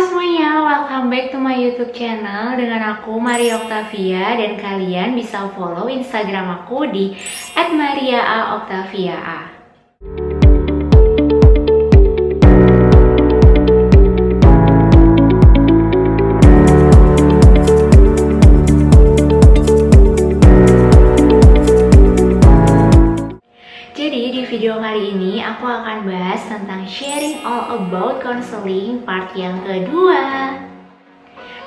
semuanya, welcome back to my YouTube channel dengan aku Maria Octavia dan kalian bisa follow Instagram aku di @mariaaoctaviaa. Jadi di video kali ini aku akan bahas tentang sharing all about counseling part yang kedua.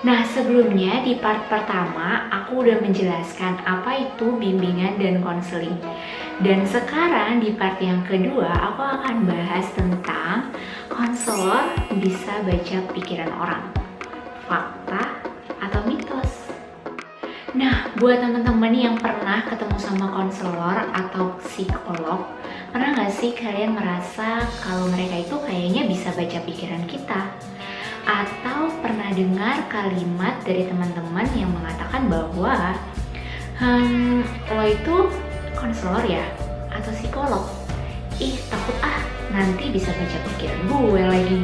Nah, sebelumnya di part pertama aku udah menjelaskan apa itu bimbingan dan konseling. Dan sekarang di part yang kedua aku akan bahas tentang konselor bisa baca pikiran orang. Fakta atau mitos? Nah, buat teman-teman yang pernah ketemu sama konselor atau psikolog, pernah nggak sih kalian merasa kalau mereka itu kayaknya bisa baca pikiran kita? Atau pernah dengar kalimat dari teman-teman yang mengatakan bahwa lo itu konselor ya? Atau psikolog? Ih, takut nanti bisa baca pikiran gue lagi.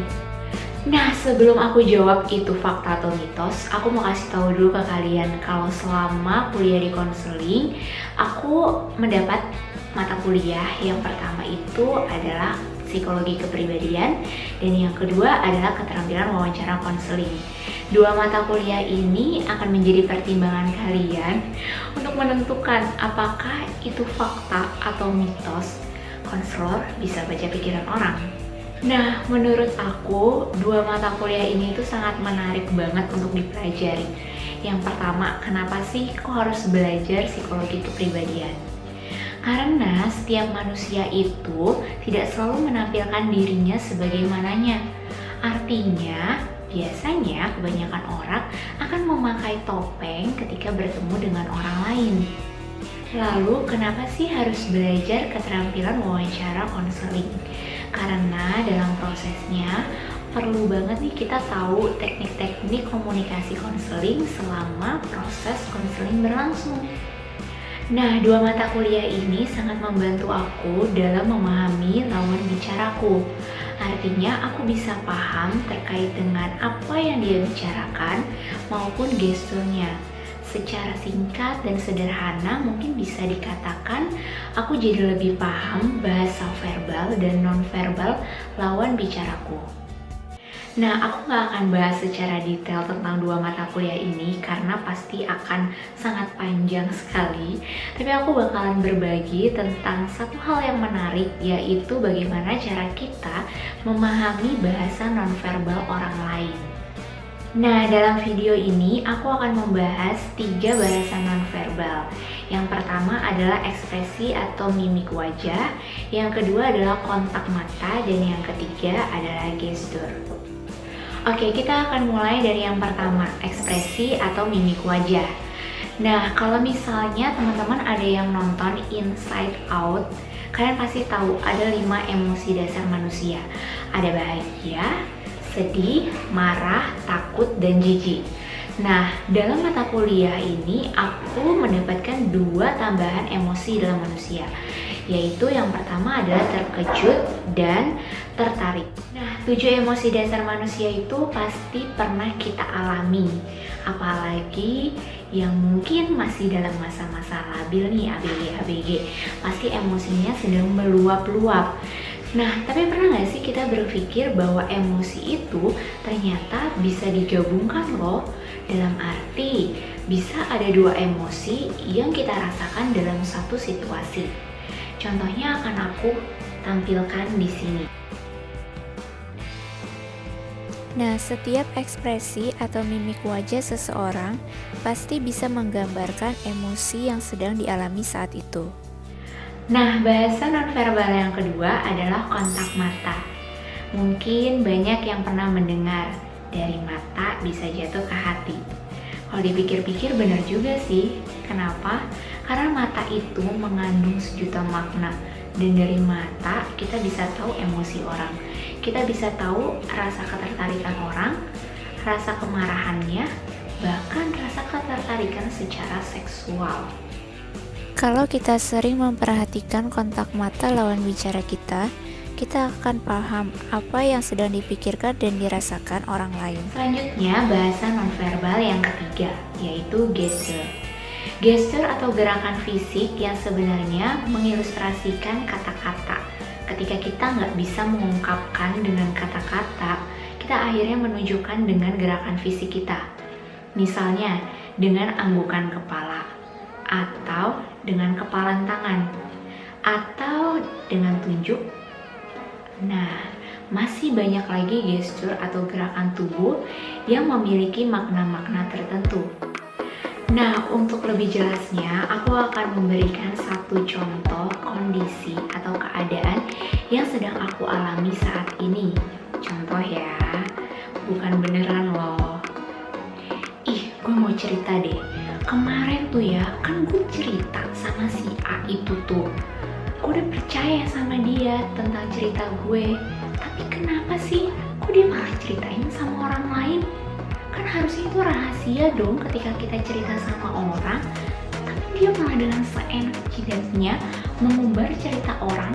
Nah, sebelum aku jawab itu fakta atau mitos, aku mau kasih tahu dulu ke kalian kalau selama kuliah di konseling, aku mendapat mata kuliah yang pertama itu adalah psikologi kepribadian dan yang kedua adalah keterampilan wawancara konseling. Dua mata kuliah ini akan menjadi pertimbangan kalian untuk menentukan apakah itu fakta atau mitos konselor bisa baca pikiran orang. Nah, menurut aku, dua mata kuliah ini tuh sangat menarik banget untuk dipelajari. Yang pertama, kenapa sih kok harus belajar psikologi kepribadian? Karena setiap manusia itu tidak selalu menampilkan dirinya sebagaimananya. Artinya, biasanya kebanyakan orang akan memakai topeng ketika bertemu dengan orang lain. Lalu, kenapa sih harus belajar keterampilan wawancara konseling? Karena dalam prosesnya perlu banget nih kita tahu teknik-teknik komunikasi konseling selama proses konseling berlangsung. Nah, dua mata kuliah ini sangat membantu aku dalam memahami lawan bicaraku. Artinya aku bisa paham terkait dengan apa yang dia bicarakan maupun gesturnya. Secara singkat dan sederhana mungkin bisa dikatakan aku jadi lebih paham bahasa verbal dan non-verbal lawan bicaraku. Nah, aku gak akan bahas secara detail tentang dua mata kuliah ini karena pasti akan sangat panjang sekali. Tapi aku bakalan berbagi tentang satu hal yang menarik, yaitu bagaimana cara kita memahami bahasa non-verbal orang lain. Nah, dalam video ini aku akan membahas 3 bahasa nonverbal. Yang pertama adalah ekspresi atau mimik wajah, yang kedua adalah kontak mata, dan yang ketiga adalah gestur. Oke, kita akan mulai dari yang pertama, ekspresi atau mimik wajah. Nah, kalau misalnya teman-teman ada yang nonton Inside Out, kalian pasti tahu ada 5 emosi dasar manusia. Ada bahagia, sedih, marah, takut, dan jijik. Nah, dalam mata kuliah ini aku mendapatkan 2 tambahan emosi dalam manusia, yaitu yang pertama adalah terkejut dan tertarik. Nah, 7 emosi dasar manusia itu pasti pernah kita alami, apalagi yang mungkin masih dalam masa-masa labil nih, ABG, pasti emosinya sedang meluap-luap. Nah, tapi pernah gak sih kita berpikir bahwa emosi itu ternyata bisa digabungkan loh? Dalam arti, bisa ada 2 emosi yang kita rasakan dalam satu situasi. Contohnya akan aku tampilkan di sini. Nah, setiap ekspresi atau mimik wajah seseorang pasti bisa menggambarkan emosi yang sedang dialami saat itu. Nah, bahasa nonverbal yang kedua adalah kontak mata. Mungkin banyak yang pernah mendengar, dari mata bisa jatuh ke hati. Kalau dipikir-pikir benar juga sih. Kenapa? Karena mata itu mengandung sejuta makna. Dan dari mata kita bisa tahu emosi orang. Kita bisa tahu rasa ketertarikan orang, rasa kemarahannya, bahkan rasa ketertarikan secara seksual. Kalau kita sering memperhatikan kontak mata lawan bicara kita, kita akan paham apa yang sedang dipikirkan dan dirasakan orang lain. Selanjutnya, bahasa nonverbal yang ketiga, yaitu gesture. Gesture atau gerakan fisik yang sebenarnya mengilustrasikan kata-kata. Ketika kita nggak bisa mengungkapkan dengan kata-kata, kita akhirnya menunjukkan dengan gerakan fisik kita. Misalnya, dengan anggukan kepala, atau dengan kepalan tangan, atau dengan tunjuk. Nah, masih banyak lagi gestur atau gerakan tubuh yang memiliki makna-makna tertentu. Nah, untuk lebih jelasnya, aku akan memberikan satu contoh kondisi atau keadaan yang sedang aku alami saat ini. Contoh ya, bukan beneran loh. Gue mau cerita deh. Kemarin tuh ya, kan gue cerita sama si A itu tuh. Gue udah percaya sama dia tentang cerita gue. Tapi kenapa sih, kok dia malah ceritain sama orang lain? Kan harusnya itu rahasia dong ketika kita cerita sama orang. Tapi dia malah dengan seenak jidatnya mengumbar cerita orang.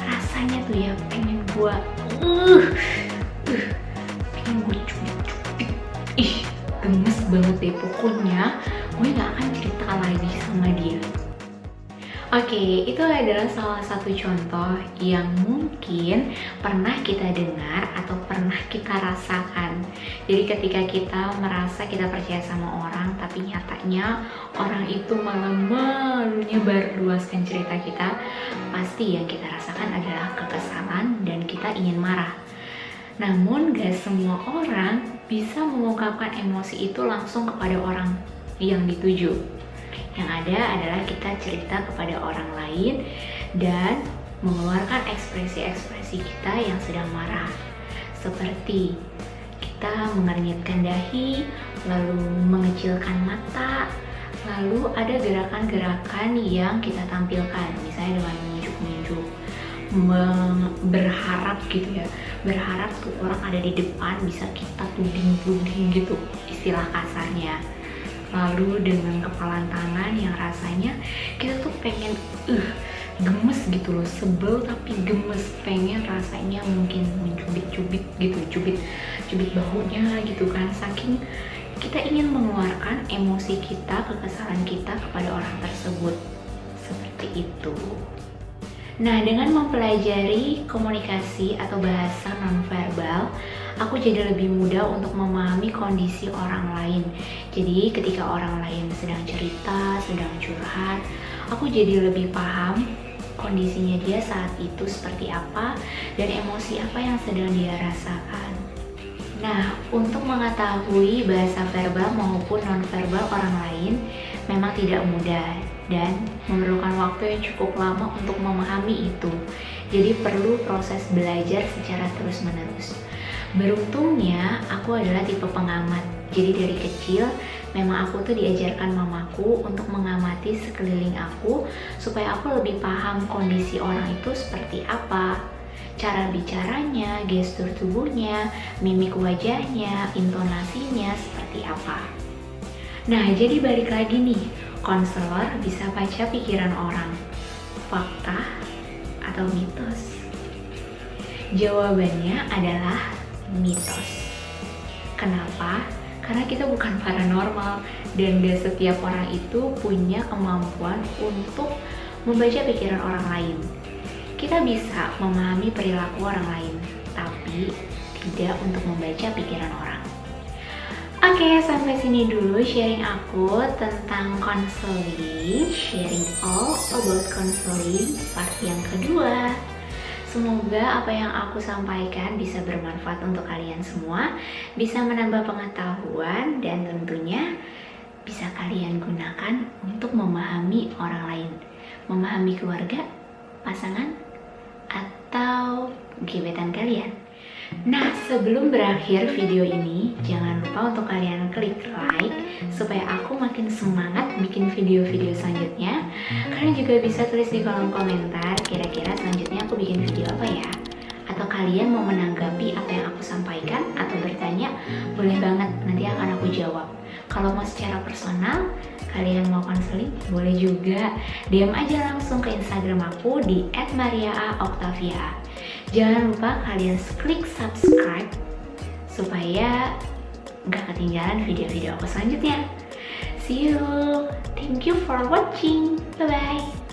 Rasanya tuh ya pengen gue cubit-cubit. Gemes banget deh. Pokoknya gue gak akan cerita lagi sama dia. Oke, itu adalah salah satu contoh yang mungkin pernah kita dengar atau pernah kita rasakan. Jadi ketika kita merasa kita percaya sama orang, tapi nyatanya orang itu malah malu nyebarluaskan cerita kita, pasti yang kita rasakan adalah kekesalan dan kita ingin marah. Namun gak semua orang bisa mengungkapkan emosi itu langsung kepada orang yang dituju. Yang ada adalah kita cerita kepada orang lain dan mengeluarkan ekspresi-ekspresi kita yang sedang marah. Seperti kita mengernyitkan dahi, lalu mengecilkan mata, lalu ada gerakan-gerakan yang kita tampilkan, misalnya dengan menunjuk-nunjuk, berharap gitu ya, berharap tuh orang ada di depan bisa kita tuding-tuding gitu, istilah kasarnya. Lalu dengan kepalan tangan yang rasanya kita tuh pengen gemes gitu loh, sebel tapi gemes, pengen rasanya mungkin mencubit-cubit gitu, cubit bahunya gitu kan, saking kita ingin mengeluarkan emosi kita, kekesalan kita kepada orang tersebut. Seperti itu. Nah, dengan mempelajari komunikasi atau bahasa nonverbal, aku jadi lebih mudah untuk memahami kondisi orang lain. Jadi ketika orang lain sedang cerita, sedang curhat, aku jadi lebih paham kondisinya dia saat itu seperti apa dan emosi apa yang sedang dia rasakan. Nah, untuk mengetahui bahasa verbal maupun nonverbal orang lain memang tidak mudah dan memerlukan waktu yang cukup lama untuk memahami itu. Jadi perlu proses belajar secara terus-menerus. Beruntungnya aku adalah tipe pengamat. Jadi dari kecil memang aku tuh diajarkan mamaku untuk mengamati sekeliling aku supaya aku lebih paham kondisi orang itu seperti apa, cara bicaranya, gestur tubuhnya, mimik wajahnya, intonasinya seperti apa. Nah, jadi balik lagi nih, konselor bisa baca pikiran orang, fakta atau mitos? Jawabannya adalah mitos. Kenapa? Karena kita bukan paranormal dan gak setiap orang itu punya kemampuan untuk membaca pikiran orang lain. Kita bisa memahami perilaku orang lain, tapi tidak untuk membaca pikiran orang. Oke, sampai sini dulu sharing aku tentang konseling, sharing all about counseling part yang kedua. Semoga apa yang aku sampaikan bisa bermanfaat untuk kalian semua, bisa menambah pengetahuan dan tentunya bisa kalian gunakan untuk memahami orang lain, memahami keluarga, pasangan, atau gebetan kalian. Nah, sebelum berakhir video ini, jangan lupa untuk kalian klik like supaya aku makin semangat bikin video-video selanjutnya. Kalian juga bisa tulis di kolom komentar kira-kira selanjutnya aku bikin video apa ya. Atau kalian mau menanggapi apa yang aku sampaikan atau bertanya, boleh banget, nanti akan aku jawab. Kalau mau secara personal, kalian mau konseling, boleh juga DM aja langsung ke Instagram aku di @mariaaoctavia. Jangan lupa kalian klik subscribe supaya nggak ketinggalan video-video aku selanjutnya. See you. Thank you for watching. Bye-bye.